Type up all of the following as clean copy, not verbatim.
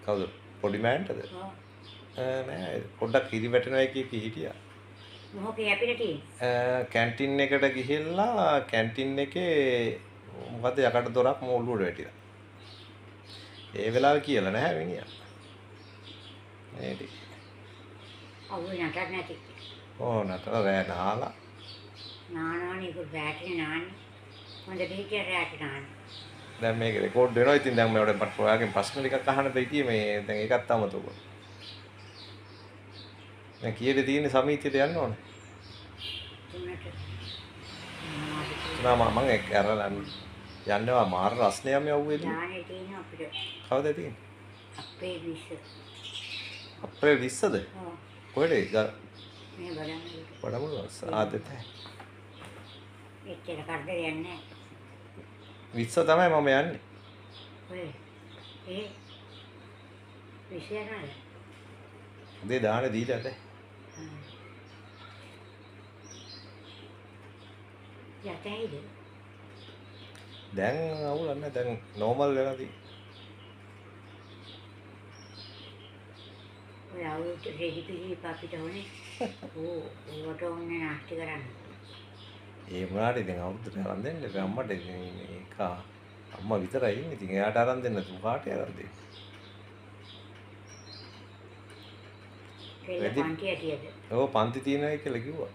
කවුද? පොඩි මෑන්ටද? ඔව්. නෑ පොඩ්ඩක් කිරි වැටෙනවා කී හිටියා. මොකේ අපිට තියෙන්නේ? කැන්ටින් එකට ගිහිල්ලා කැන්ටින් එකේ මොකද යකඩ දොරක් මෝල්ලුවට වැටිලා. ඒ වෙලාවේ කියලා නැහැ මිනිහා. නේද? අවුල් නටන්න නැති. ඕ නතර රෑ නාලා. නානවනේ ඒක රැටි නාන්නේ. හොඳට හිටිය රැටි නාන්නේ. දැන් මේක රෙකෝඩ් වෙනවා. ඉතින් දැන් මට ඔයාගෙන් ප්‍රශ්න ටිකක් අහන්න දෙයිතියි මේ දැන් ඒකත් අමතක වුණා. දැන් කීයද තියෙන්නේ සමීතියට යන්න ඕනේ? තුනට. මම එක් අරලා යන්නවා මාර රස්නේ යම් යව්වේදී. ඥානෙ තියෙන අපිට. කවුද තියෙන්නේ? අපේ විශ්ව. අප්‍රේල් 20ද? ඔව්. කොහෙද? මේ බලන්න. වඩමුළු ආදෙත. එච්චර කරදරයක් නැහැ. 20 තමයි මම යන්නේ. ඔය ඒ විශ්වනාල. උදේ දාන දීලා ඇත. යතයිද? දැන් අවුලක් නැහැ. දැන් නෝමල් වෙලාදී. ඔය අවුරුද්ද රෙදි පිළි අපිට ඕනේ. ඕවට ඕනේ නැස්ති කරන්න. ඒ වුණාට ඉතින් අවුරුද්දට අරන් දෙන්න බෑ අම්මට. මේක අම්මා විතරයි ඉන්නේ. ඉතින් එයාට අරන් දෙන්න තු කාට අරන් දෙන්න. කෙල්ල පන්ති ඇටියද? ඔව් පන්ති තියෙනයි කියලා කිව්වා.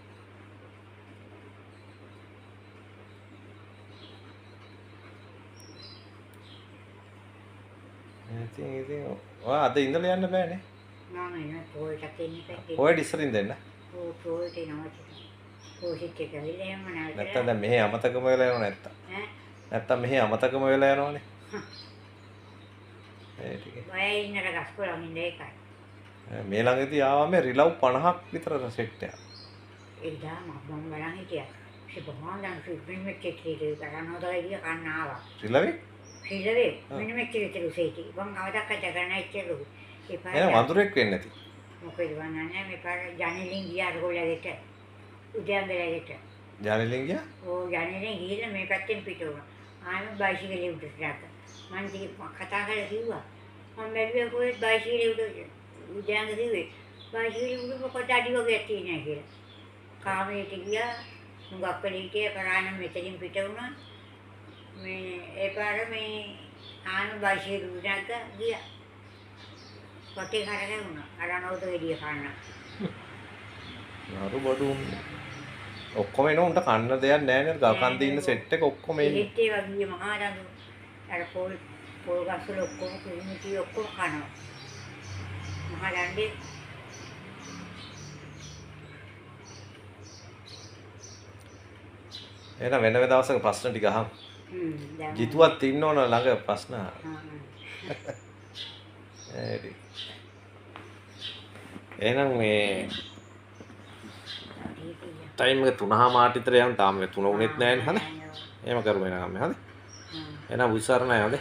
ඉතින් ඔයා අද ඉඳලා යන්න බෑනේ. මම එන පොල්ටක් එන්න පැත්තේ. ඔය ඉස්සරින් දෙන්න. ඕ පොල්ට එනවා. පොසිට එක විලේම නැවත. නැත්තම් දැන් මෙහෙ අමතකම වෙලා යනව නැත්තම්. ඈ? නැත්තම් මෙහෙ අමතකම වෙලා යනවනේ. ඒ ටික. ඔය ඉන්නර ගස්කොලන් ඉන්න එකයි. මේ ළඟදී ආවම රිලව් 50ක් විතර සෙට් එකක්. එදා මම බලන් හිටියා. සිබහාලන් ෆිල්ම් එකේ කීරේ කරනවද කියලා කන්න ආවා. රිලවේ? රිලවේ මෙන්න මෙච්චර විතර උසෙටි. මං අවදක්ක ජගන ඉච්චලු. ඒ පාර එහෙනම් වඳුරෙක් වෙන්නේ නැති. මොකද වන්නන්නේ මේ පාර ජනලින් ගියා රෝලගෙට. උදයන්දලගෙට. ජානෙලින් ගියා? ඕ ජනලින් ගිහලා මේ පැත්තෙන් පිට වුණා. ආයෙ බයිසිකලෙ උඩට ගත්තා. මං කතා කරලා කිව්වා. මම බැලුවේ කොහෙද බයිසිකලෙ උඩ උදයන්ද දිවේ. බයිසිකලෙ උඩ කොට අඩි වගේ තියෙනවා කියලා. කාමරේට ගියා. මුගක් වෙලීටේ කරාන මෙතනින් පිට වුණා. මේ ඒ පාර මේ ආන බයිසිකලෙ උඩට ගියා. කොටේ කරගෙන වුණා. අර නෝද ගෙඩිය කන්න. නරු බඩු ඔක්කොම එන උන්ට කන්න දෙයක් නැහැ නේද? ගල් කන්දේ ඉන්න සෙට් එක ඔක්කොම එන්නේ. ඉහිටේ වගේ මහා දඬු. අර පොල් ගස් වල ඔක්කොම කුරුමිටි ඔක්කොම කනවා. මහා දණ්ඩේ එහෙනම් වෙන දවසක ප්‍රශ්න ටික අහමු. දැන් ජිතුවත් ඉන්න ඕන ළඟ ප්‍රශ්න. එහෙනම් මේ ටයිම් එක 3:00 විතර යන තාම 3 වුණෙත් නැහැ නේ හරි. එහෙම කරමු එහෙනම් හරි. එහෙනම් විසරණයි හරි.